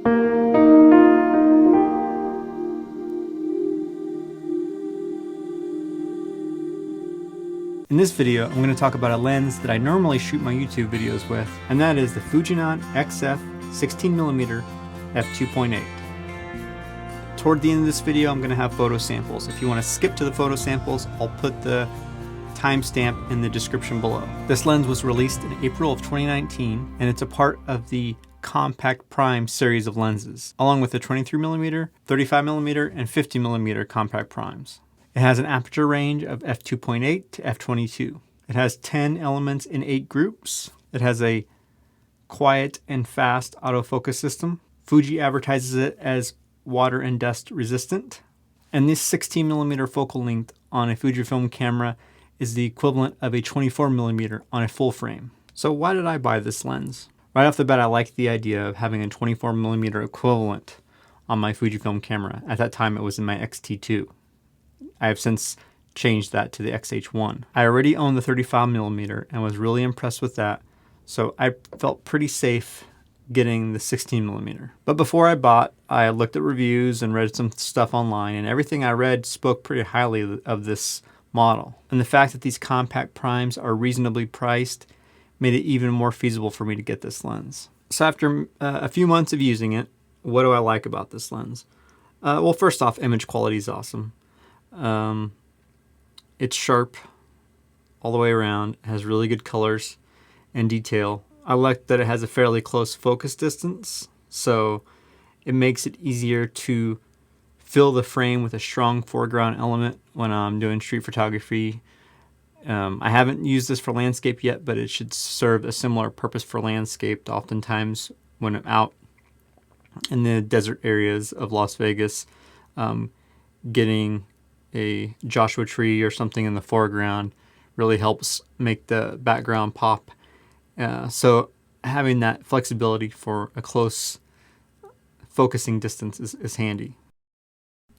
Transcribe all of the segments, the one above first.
In this video, I'm going to talk about a lens that I normally shoot my YouTube videos with, and that is the FUJIFILM XF 16mm f2.8. Toward the end of this video, I'm going to have photo samples. If you want to skip to the photo samples, I'll put the timestamp in the description below. This lens was released in April of 2019, and it's a part of the Compact Prime series of lenses, along with the 23mm, 35mm, and 50mm compact primes. It has an aperture range of f2.8 to f22. It has 10 elements in 8 groups. It has a quiet and fast autofocus system. Fuji advertises it as water and dust resistant. And this 16mm focal length on a Fujifilm camera is the equivalent of a 24mm on a full frame. So why did I buy this lens? Right off the bat, I liked the idea of having a 24mm equivalent on my Fujifilm camera. At that time, it was in my X-T2. I have since changed that to the X-H1. I already owned the 35mm and was really impressed with that, so I felt pretty safe getting the 16mm. But before I bought, I looked at reviews and read some stuff online, and everything I read spoke pretty highly of this model. And the fact that these compact primes are reasonably priced made it even more feasible for me to get this lens. So after a few months of using it, what do I like about this lens? Well, first off, image quality is awesome. It's sharp all the way around. It has really good colors and detail. I like that it has a fairly close focus distance, so it makes it easier to fill the frame with a strong foreground element when I'm doing street photography. I haven't used this for landscape yet, but it should serve a similar purpose for landscape. Oftentimes when I'm out in the desert areas of Las Vegas, getting a Joshua tree or something in the foreground really helps make the background pop. So having that flexibility for a close focusing distance is handy.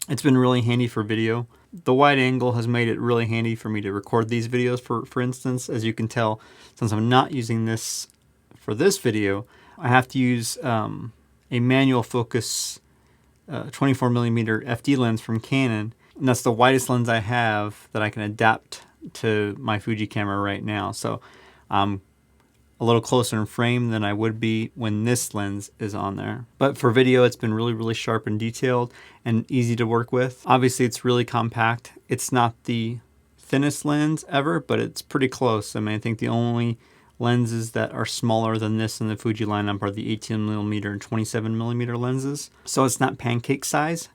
It's been really handy for video. The wide angle has made it really handy for me to record these videos. For instance, as you can tell, since I'm not using this for this video, I have to use a manual focus 24mm FD lens from Canon. And that's the widest lens I have that I can adapt to my Fuji camera right now. So I'm a little closer in frame than I would be when this lens is on there. But for video, it's been really, really sharp and detailed and easy to work with. Obviously, it's really compact. It's not the thinnest lens ever, but it's pretty close. I mean, I think the only lenses that are smaller than this in the Fuji lineup are the 18mm and 27mm lenses. So it's not pancake size,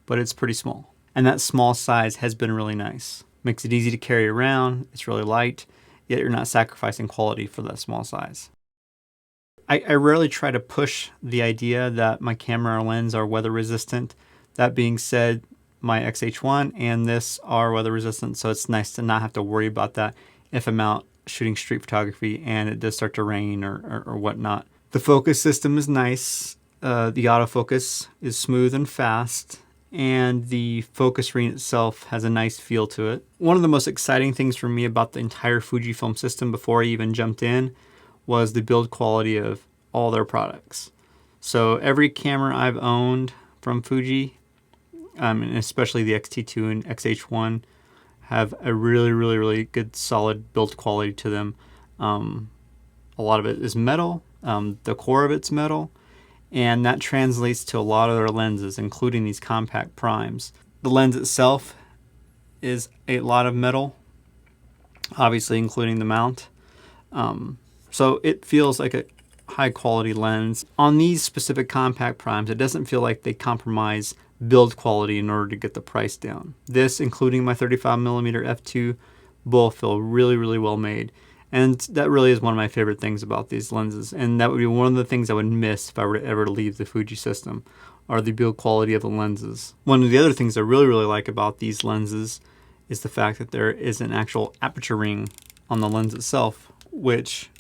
but it's pretty small. And that small size has been really nice. Makes it easy to carry around. It's really light, yet you're not sacrificing quality for that small size. I rarely try to push the idea that my camera or lens are weather resistant. That being said, my X-H1 and this are weather resistant, so it's nice to not have to worry about that if I'm out shooting street photography and it does start to rain or whatnot. The focus system is nice. The autofocus is smooth and fast, and the focus ring itself has a nice feel to it. One of the most exciting things for me about the entire Fujifilm system before I even jumped in was the build quality of all their products. So every camera I've owned from Fuji, and especially the X-T2 and X-H1, have a really, really, really good solid build quality to them. A lot of it is metal, the core of it's metal, and that translates to a lot of their lenses, including these compact primes. The lens itself is a lot of metal, obviously including the mount. So it feels like a high quality lens. On these specific compact primes, it doesn't feel like they compromise build quality in order to get the price down. This, including my 35mm f2, both feel really, really well made. And that really is one of my favorite things about these lenses. And that would be one of the things I would miss if I were to ever leave the Fuji system, are the build quality of the lenses. One of the other things I really, really like about these lenses is the fact that there is an actual aperture ring on the lens itself, which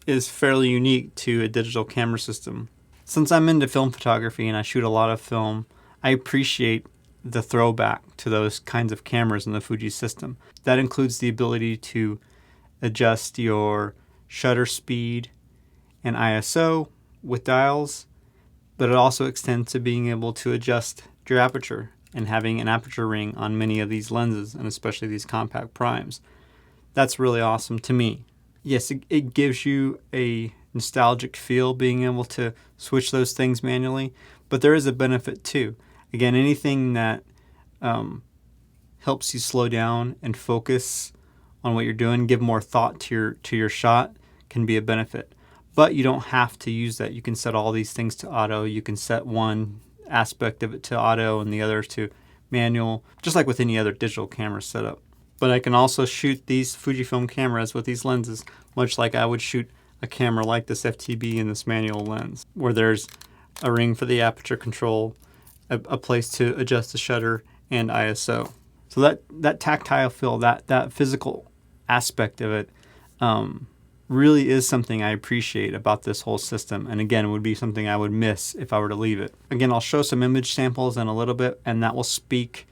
is fairly unique to a digital camera system. Since I'm into film photography and I shoot a lot of film, I appreciate the throwback to those kinds of cameras in the Fuji system. That includes the ability to adjust your shutter speed and ISO with dials, but it also extends to being able to adjust your aperture and having an aperture ring on many of these lenses, and especially these compact primes. That's really awesome to me. Yes, it gives you a nostalgic feel being able to switch those things manually, but there is a benefit too. Again, anything that helps you slow down and focus on what you're doing, give more thought to your shot, can be a benefit. But you don't have to use that. You can set all these things to auto. You can set one aspect of it to auto and the other to manual, just like with any other digital camera setup. But I can also shoot these Fujifilm cameras with these lenses, much like I would shoot a camera like this FTB and this manual lens, where there's a ring for the aperture control, a place to adjust the shutter, and ISO. So that tactile feel, that physical aspect of it, really is something I appreciate about this whole system. And again, it would be something I would miss if I were to leave it. Again, I'll show some image samples in a little bit, and that will speak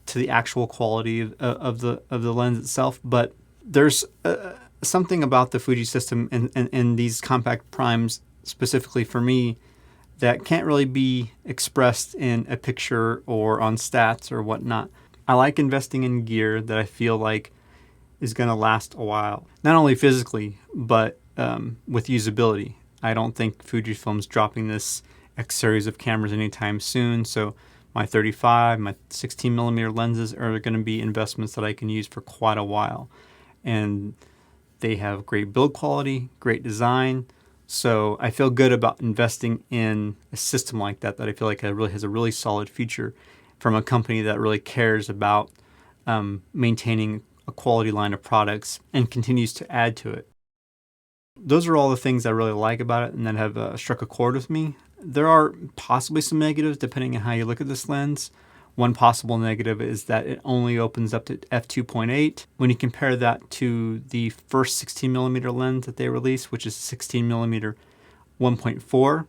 to the actual quality of the lens itself. But there's something about the Fuji system and these compact primes specifically for me that can't really be expressed in a picture or on stats or whatnot. I like investing in gear that I feel like is going to last a while, not only physically, but with usability. I don't think Fujifilm's dropping this X series of cameras anytime soon, so my 35, my 16mm lenses are going to be investments that I can use for quite a while. And they have great build quality, great design, so I feel good about investing in a system like that I feel like it really has a really solid feature from a company that really cares about maintaining a quality line of products and continues to add to it. Those are all the things I really like about it and that have struck a chord with me. There are possibly some negatives depending on how you look at this lens. One possible negative is that it only opens up to f2.8. When you compare that to the first 16mm lens that they released, which is 16mm 1.4,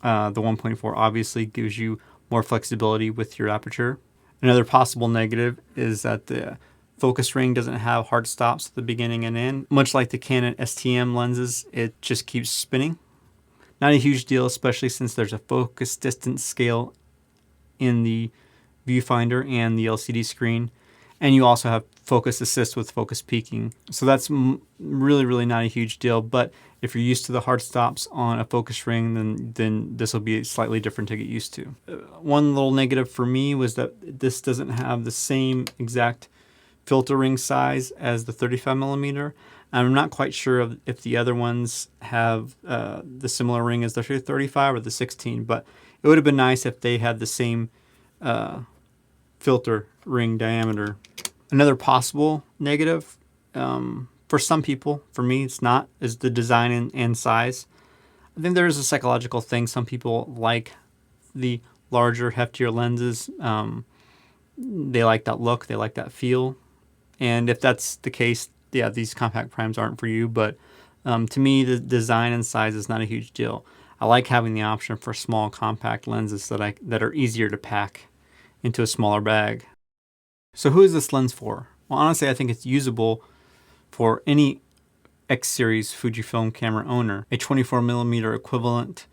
the 1.4 obviously gives you more flexibility with your aperture. Another possible negative is that the focus ring doesn't have hard stops at the beginning and end. Much like the Canon STM lenses, it just keeps spinning. Not a huge deal, especially since there's a focus distance scale in the viewfinder and the LCD screen, and you also have focus assist with focus peaking. So that's really not a huge deal, but if you're used to the hard stops on a focus ring, then this will be slightly different to get used to. One little negative for me was that this doesn't have the same exact filter ring size as the 35mm. I'm not quite sure if the other ones have the similar ring as the 35 or the 16, but it would have been nice if they had the same filter ring diameter. Another possible negative for some people, for me it's not, is the design and size. I think there is a psychological thing. Some people like the larger, heftier lenses. They like that look, they like that feel. And if that's the case, yeah, these compact primes aren't for you. But to me, the design and size is not a huge deal. I like having the option for small compact lenses that are easier to pack into a smaller bag. So who is this lens for? Well, honestly, I think it's usable for any X series Fujifilm camera owner. A 24mm equivalent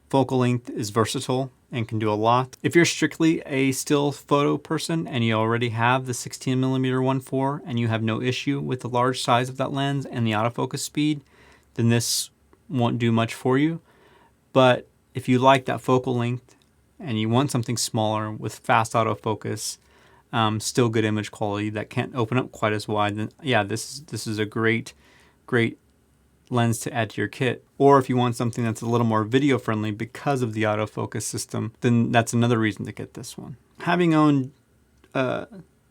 focal length is versatile and can do a lot. If you're strictly a still photo person and you already have the 16mm 1.4 and you have no issue with the large size of that lens and the autofocus speed, then this won't do much for you. But if you like that focal length and you want something smaller with fast autofocus, still good image quality that can't open up quite as wide, then yeah, this is a great lens to add to your kit. Or if you want something that's a little more video friendly because of the autofocus system, then that's another reason to get this one. Having owned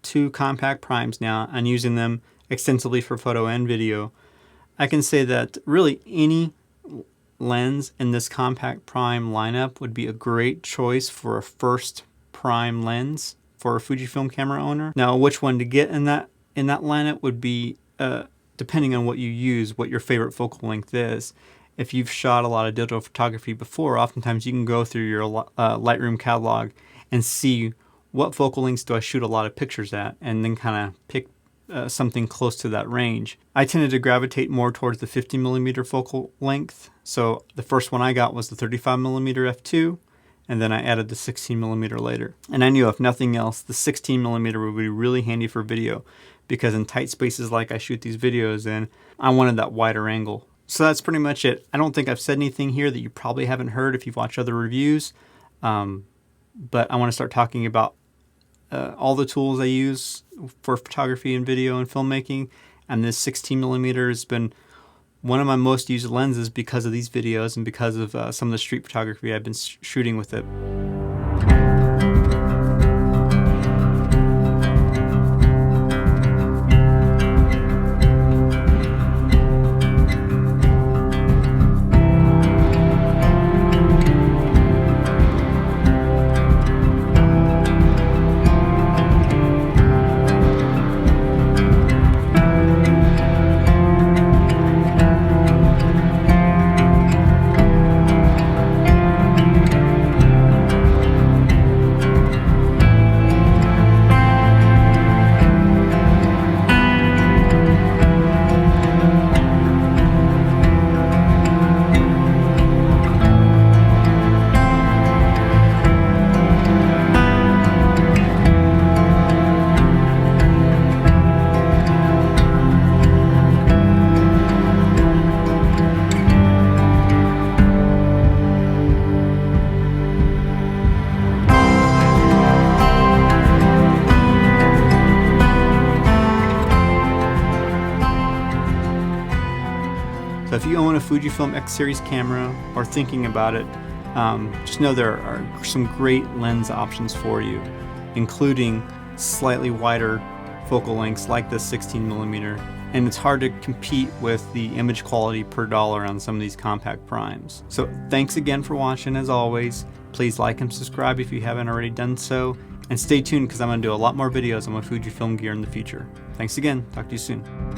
two compact primes now and using them extensively for photo and video, I can say that really any lens in this compact prime lineup would be a great choice for a first prime lens for a Fujifilm camera owner. Now, which one to get in that lineup would be depending on what you use, what your favorite focal length is. If you've shot a lot of digital photography before, oftentimes you can go through your Lightroom catalog and see what focal lengths do I shoot a lot of pictures at, and then kind of pick something close to that range. I tended to gravitate more towards the 50mm focal length So the first one I got was the 35mm f2, and then I added the 16mm later. And I knew if nothing else, the 16mm would be really handy for video, because in tight spaces like I shoot these videos in, I wanted that wider angle. So that's pretty much it. I don't think I've said anything here that you probably haven't heard if you've watched other reviews, but I want to start talking about all the tools I use for photography and video and filmmaking, and this 16mm has been one of my most used lenses because of these videos and because of some of the street photography I've been shooting with it. So if you own a Fujifilm X series camera or thinking about it, just know there are some great lens options for you, including slightly wider focal lengths like the 16mm, and it's hard to compete with the image quality per dollar on some of these compact primes. So thanks again for watching. As always, please like and subscribe if you haven't already done so, and stay tuned because I'm going to do a lot more videos on my Fujifilm gear in the future. Thanks again. Talk to you soon.